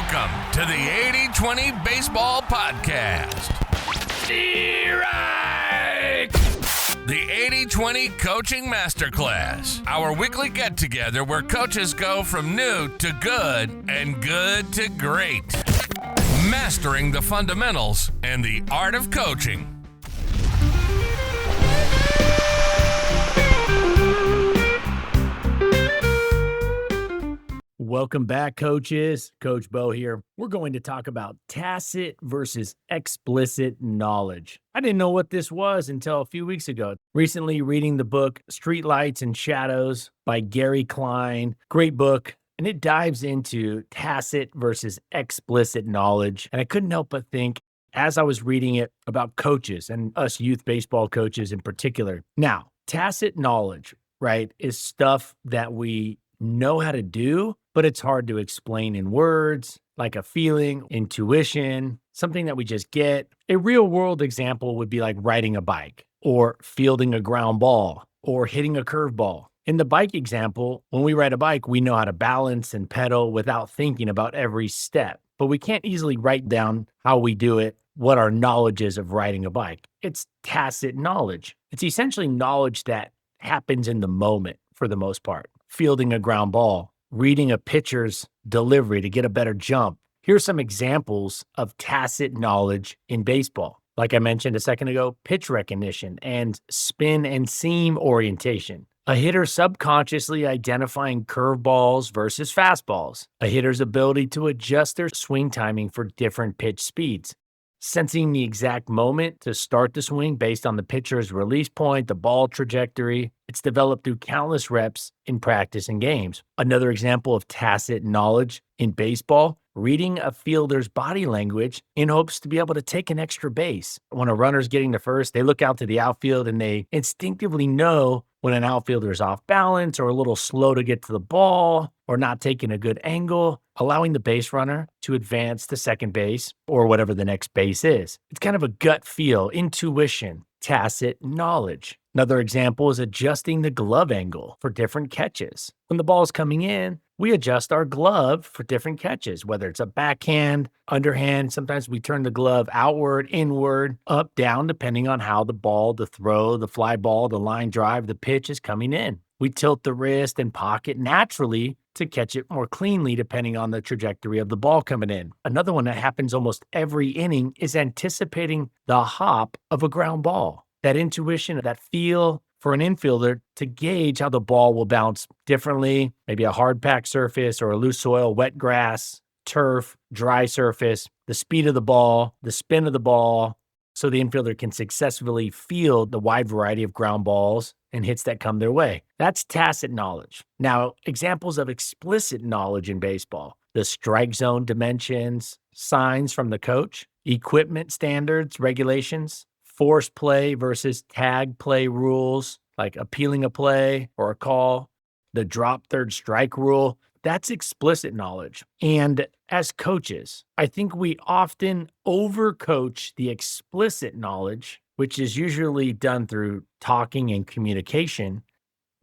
Welcome to the 80-20 Baseball Podcast. Strike! The 80-20 Coaching Masterclass, our weekly get-together where coaches go from new to good and good to great. Mastering the fundamentals and the art of coaching. Welcome back, coaches. Coach Bo here. We're going to talk about tacit versus explicit knowledge. I didn't know what this was until a few weeks ago. Recently reading the book Streetlights and Shadows by Gary Klein. Great book. And it dives into tacit versus explicit knowledge. And I couldn't help but think, as I was reading it, about coaches and us youth baseball coaches in particular. Now, tacit knowledge, right, is stuff that we know how to do, but it's hard to explain in words, like a feeling, intuition, something that we just get. A real world example would be like riding a bike or fielding a ground ball or hitting a curveball. In the bike example, when we ride a bike, we know how to balance and pedal without thinking about every step, but we can't easily write down how we do it, what our knowledge is of riding a bike. It's tacit knowledge. It's essentially knowledge that happens in the moment for the most part. Fielding a ground ball, reading a pitcher's delivery to get a better jump. Here's some examples of tacit knowledge in baseball. Like I mentioned a second ago, pitch recognition and spin and seam orientation. A hitter subconsciously identifying curveballs versus fastballs. A hitter's ability to adjust their swing timing for different pitch speeds. Sensing the exact moment to start the swing based on the pitcher's release point, the ball trajectory. It's developed through countless reps in practice and games. Another example of tacit knowledge in baseball, reading a fielder's body language in hopes to be able to take an extra base. When a runner's getting to first, they look out to the outfield and they instinctively know when an outfielder is off balance or a little slow to get to the ball or not taking a good angle, allowing the base runner to advance to second base or whatever the next base is. It's kind of a gut feel, intuition, tacit knowledge. Another example is adjusting the glove angle for different catches. When the ball is coming in, we adjust our glove for different catches, whether it's a backhand, underhand. Sometimes we turn the glove outward, inward, up, down, depending on how the ball, the throw, the fly ball, the line drive, the pitch is coming in. We tilt the wrist and pocket naturally to catch it more cleanly depending on the trajectory of the ball coming in. Another one that happens almost every inning is anticipating the hop of a ground ball. That intuition, that feel for an infielder to gauge how the ball will bounce differently, maybe a hard packed surface or a loose soil, wet grass, turf, dry surface, the speed of the ball, the spin of the ball, so the infielder can successfully field the wide variety of ground balls and hits that come their way. That's tacit knowledge. Now, examples of explicit knowledge in baseball: the strike zone dimensions, signs from the coach, equipment standards, regulations, force play versus tag play rules, like appealing a play or a call, the drop third strike rule. That's explicit knowledge. And as coaches, I think we often overcoach the explicit knowledge, which is usually done through talking and communication.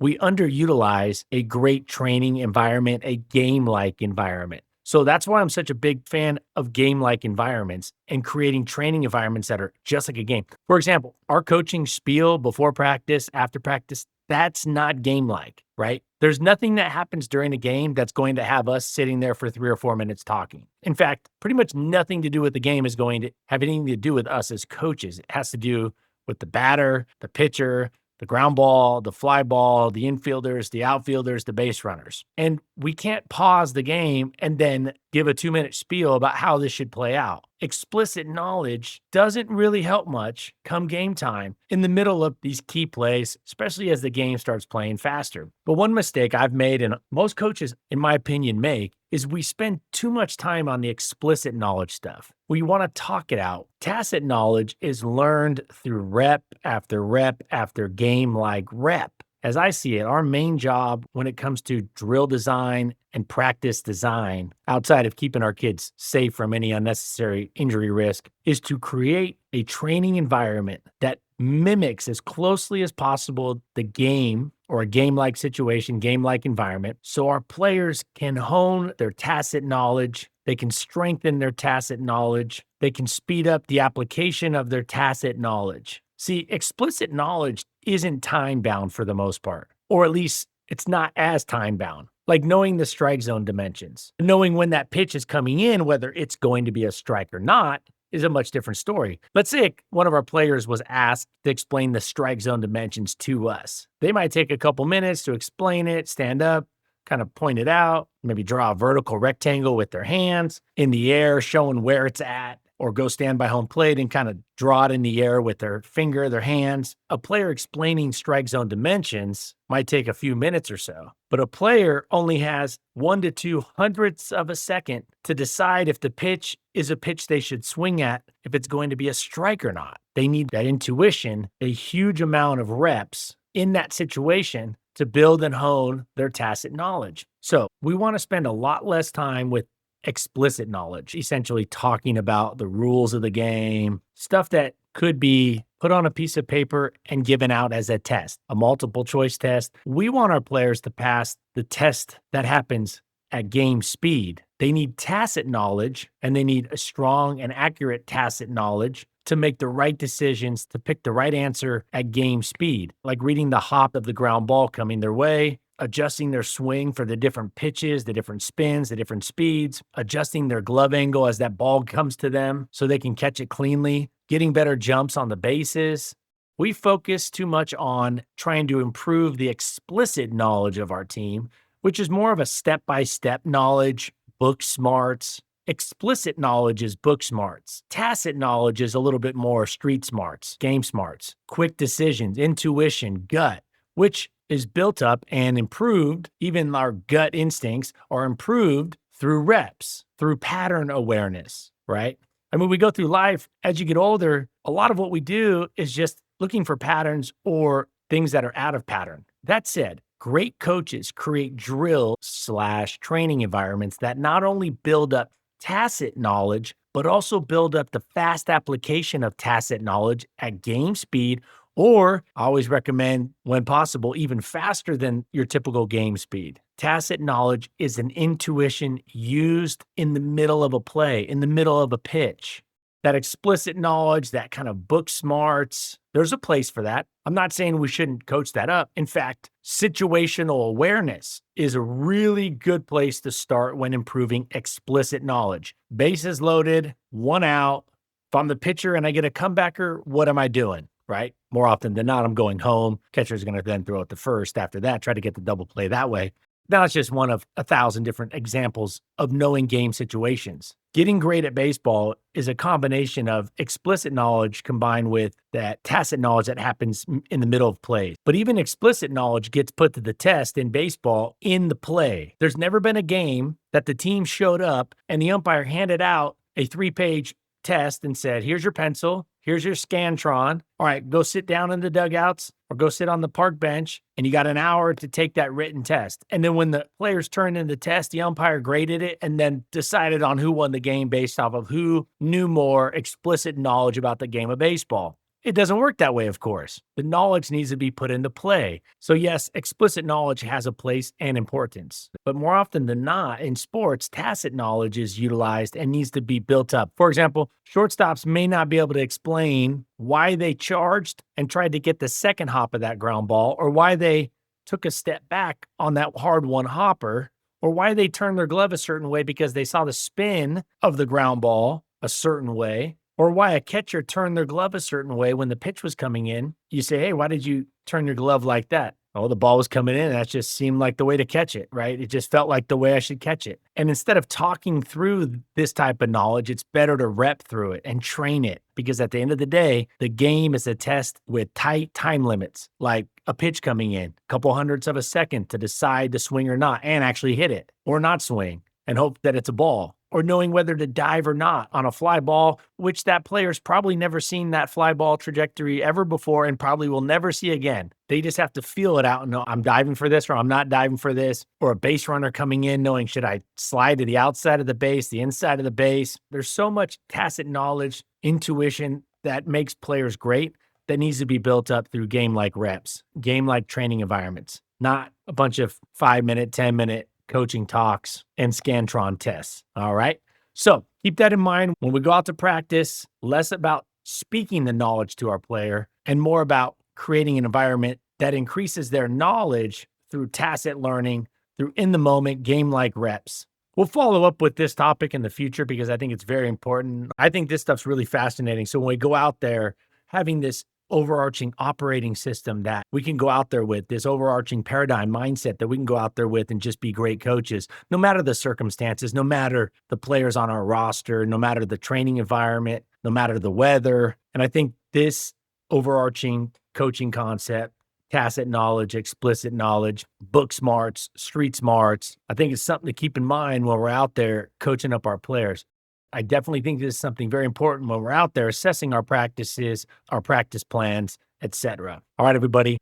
We underutilize a great training environment, a game-like environment. So that's why I'm such a big fan of game-like environments and creating training environments that are just like a game. For example, our coaching spiel before practice, after practice, that's not game-like, right? There's nothing that happens during a game that's going to have us sitting there for 3 or 4 minutes talking. In fact, pretty much nothing to do with the game is going to have anything to do with us as coaches. It has to do with the batter, the pitcher, the ground ball, the fly ball, the infielders, the outfielders, the base runners. And we can't pause the game and then give a 2-minute spiel about how this should play out. Explicit knowledge doesn't really help much come game time in the middle of these key plays, especially as the game starts playing faster. But one mistake I've made, and most coaches, in my opinion, make, is we spend too much time on the explicit knowledge stuff. We want to talk it out. Tacit knowledge is learned through rep after game like rep. As I see it, our main job when it comes to drill design and practice design, outside of keeping our kids safe from any unnecessary injury risk, is to create a training environment that mimics as closely as possible the game or a game-like situation, game-like environment, so our players can hone their tacit knowledge, They can strengthen their tacit knowledge. They can speed up the application of their tacit knowledge. See, explicit knowledge isn't time bound for the most part, or at least it's not as time bound. Like knowing the strike zone dimensions, knowing when that pitch is coming in, whether it's going to be a strike or not, is a much different story. Let's say one of our players was asked to explain the strike zone dimensions to us. They might take a couple minutes to explain it, stand up, kind of point it out, maybe draw a vertical rectangle with their hands in the air, showing where it's at, or go stand by home plate and kind of draw it in the air with their finger, their hands. A player explaining strike zone dimensions might take a few minutes or so, but a player only has 1 to 2 hundredths of a second to decide if the pitch is a pitch they should swing at, if it's going to be a strike or not. They need that intuition, a huge amount of reps in that situation to build and hone their tacit knowledge. So we want to spend a lot less time with explicit knowledge, essentially talking about the rules of the game, stuff that could be put on a piece of paper and given out as a test, a multiple choice test. We want our players to pass the test that happens at game speed. They need tacit knowledge, and they need a strong and accurate tacit knowledge to make the right decisions, to pick the right answer at game speed, like reading the hop of the ground ball coming their way, adjusting their swing for the different pitches, the different spins, the different speeds, adjusting their glove angle as that ball comes to them so they can catch it cleanly, getting better jumps on the bases. We focus too much on trying to improve the explicit knowledge of our team, which is more of a step-by-step knowledge, book smarts. Explicit knowledge is book smarts. Tacit knowledge is a little bit more street smarts, game smarts, quick decisions, intuition, gut, which is built up and improved. Even our gut instincts are improved through reps, through pattern awareness, right? I mean, we go through life as you get older, a lot of what we do is just looking for patterns or things that are out of pattern. That said, great coaches create drill/training environments that not only build up tacit knowledge, but also build up the fast application of tacit knowledge at game speed, or I always recommend, when possible, even faster than your typical game speed. Tacit knowledge is an intuition used in the middle of a play, in the middle of a pitch. That explicit knowledge, that kind of book smarts, there's a place for that. I'm not saying we shouldn't coach that up. In fact, situational awareness is a really good place to start when improving explicit knowledge. Bases loaded, 1 out. If I'm the pitcher and I get a comebacker, what am I doing? Right? More often than not, I'm going home. Catcher's going to then throw it to first after that, try to get the double play that way. That's just one of 1,000 different examples of knowing game situations. Getting great at baseball is a combination of explicit knowledge combined with that tacit knowledge that happens in the middle of plays. But even explicit knowledge gets put to the test in baseball in the play. There's never been a game that the team showed up and the umpire handed out a 3-page test and said, here's your pencil, here's your Scantron. All right, go sit down in the dugouts or go sit on the park bench, and you got an hour to take that written test. And then when the players turned in the test, the umpire graded it and then decided on who won the game based off of who knew more explicit knowledge about the game of baseball. It doesn't work that way, of course. The knowledge needs to be put into play. So yes, explicit knowledge has a place and importance. But more often than not, in sports, tacit knowledge is utilized and needs to be built up. For example, shortstops may not be able to explain why they charged and tried to get the second hop of that ground ball, or why they took a step back on that hard-won hopper, or why they turned their glove a certain way because they saw the spin of the ground ball a certain way, or why a catcher turned their glove a certain way when the pitch was coming in. You say, hey, why did you turn your glove like that? Oh, the ball was coming in, and that just seemed like the way to catch it, right? It just felt like the way I should catch it. And instead of talking through this type of knowledge, it's better to rep through it and train it, because at the end of the day, the game is a test with tight time limits, like a pitch coming in, a couple hundredths of a second to decide to swing or not, and actually hit it or not swing and hope that it's a ball, or knowing whether to dive or not on a fly ball, which that player's probably never seen that fly ball trajectory ever before and probably will never see again. They just have to feel it out and know, I'm diving for this or I'm not diving for this. Or a base runner coming in knowing, should I slide to the outside of the base, the inside of the base? There's so much tacit knowledge, intuition that makes players great that needs to be built up through game-like reps, game-like training environments, not a bunch of 5-minute, 10-minute coaching talks and Scantron tests. All right. So keep that in mind when we go out to practice, less about speaking the knowledge to our player and more about creating an environment that increases their knowledge through tacit learning, through in-the-moment game-like reps. We'll follow up with this topic in the future because I think it's very important. I think this stuff's really fascinating. So when we go out there, having this overarching operating system that we can go out there with, this overarching paradigm mindset that we can go out there with and just be great coaches, no matter the circumstances, no matter the players on our roster, no matter the training environment, no matter the weather. And I think this overarching coaching concept, tacit knowledge, explicit knowledge, book smarts, street smarts, I think it's something to keep in mind when we're out there coaching up our players. I definitely think this is something very important when we're out there assessing our practices, our practice plans, etc. All right, everybody,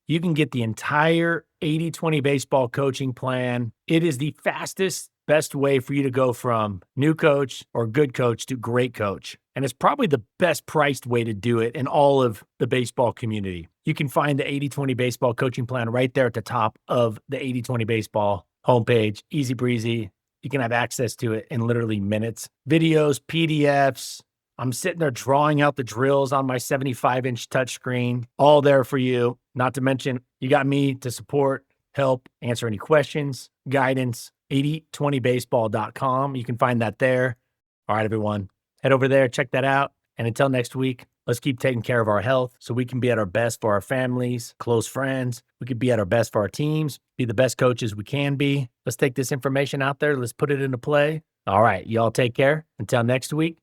you can get the entire 80-20 baseball coaching plan. It is the fastest, best way for you to go from new coach or good coach to great coach. And it's probably the best priced way to do it in all of the baseball community. You can find the 80-20 baseball coaching plan right there at the top of the 80-20 baseball homepage. Easy breezy. You can have access to it in literally minutes. Videos, PDFs. I'm sitting there drawing out the drills on my 75-inch touchscreen, all there for you. Not to mention, you got me to support, help, answer any questions, guidance, 8020baseball.com. You can find that there. All right, everyone, head over there, check that out. And until next week, let's keep taking care of our health so we can be at our best for our families, close friends. We could be at our best for our teams, be the best coaches we can be. Let's take this information out there. Let's put it into play. All right, y'all take care. Until next week,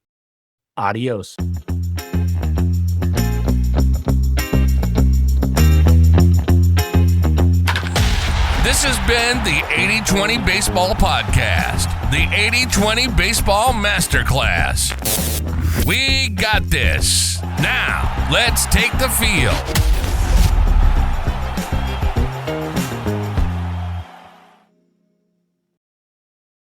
adios. This has been the 80-20 Baseball Podcast, the 80-20 Baseball Masterclass. We got this. Now, let's take the field.